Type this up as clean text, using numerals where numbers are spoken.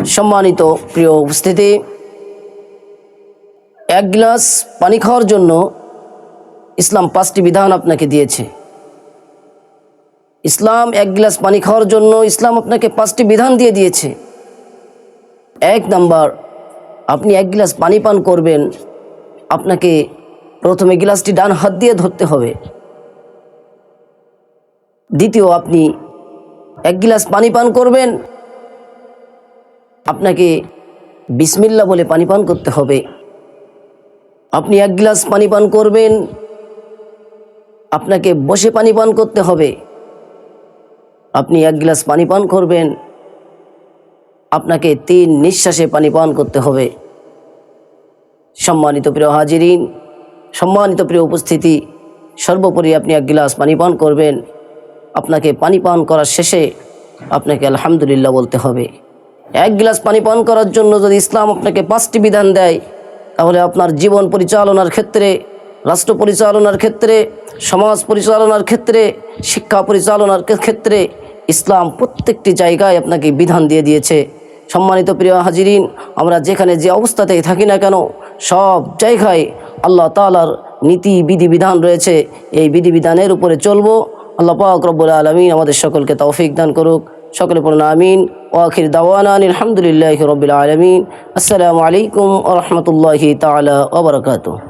সম্মানিত প্রিয় উপস্থিতি, এক গ্লাস পানি খাওয়ার জন্য ইসলাম 5টি বিধান আপনাকে দিয়েছে। এক গ্লাস পানি খাওয়ার জন্য ইসলাম আপনাকে 5টি বিধান দিয়ে দিয়েছে। 1 নাম্বার, আপনি এক গ্লাস পানি পান করবেন, আপনাকে প্রথমে গ্লাসটি ডান হাত দিয়ে ধরতে হবে। দ্বিতীয়, আপনি এক গ্লাস পানি পান করবেন, আপনাকে বিসমিল্লাহ বলে পানি পান করতে হবে। আপনি এক গ্লাস পানি পান করবেন, আপনাকে বসে পানি পান করতে হবে। আপনি এক গ্লাস পানি পান করবেন, আপনাকে 3 নিঃশ্বাসে পানি পান করতে হবে। সম্মানিত প্রিয় হাজিরিন, সম্মানিত প্রিয় উপস্থিতি, সর্বোপরি আপনি এক গ্লাস পানি পান করবেন, আপনাকে পানি পান করার শেষে আপনাকে আলহামদুলিল্লাহ বলতে হবে। এক গ্লাস পানি পান করার জন্য যদি ইসলাম আপনাকে 5টি বিধান দেয়, তাহলে আপনার জীবন পরিচালনার ক্ষেত্রে, রাষ্ট্র পরিচালনার ক্ষেত্রে, সমাজ পরিচালনার ক্ষেত্রে, শিক্ষা পরিচালনার ক্ষেত্রে ইসলাম প্রত্যেকটি জায়গায় আপনাকে বিধান দিয়ে দিয়েছে। সম্মানিত প্রিয় হাজিরিন, আমরা যেখানে যে অবস্থাতেই থাকি না কেন, সব জায়গায় আল্লাহ তাআলার নীতি বিধিবিধান রয়েছে। এই বিধিবিধানের উপরে চলবো। আল্লাহ পাক রব্বুল আলামিন আমাদের সকলকে তৌফিক দান করুক। সকলে পড়ুন আমিন। ওয়া আখির দাওয়ানা আলহামদুলিল্লাহি রাব্বিল আলামিন। আসসালামু আলাইকুম ওয়া রাহমাতুল্লাহি তাআলা ওয়া বারাকাতুহু।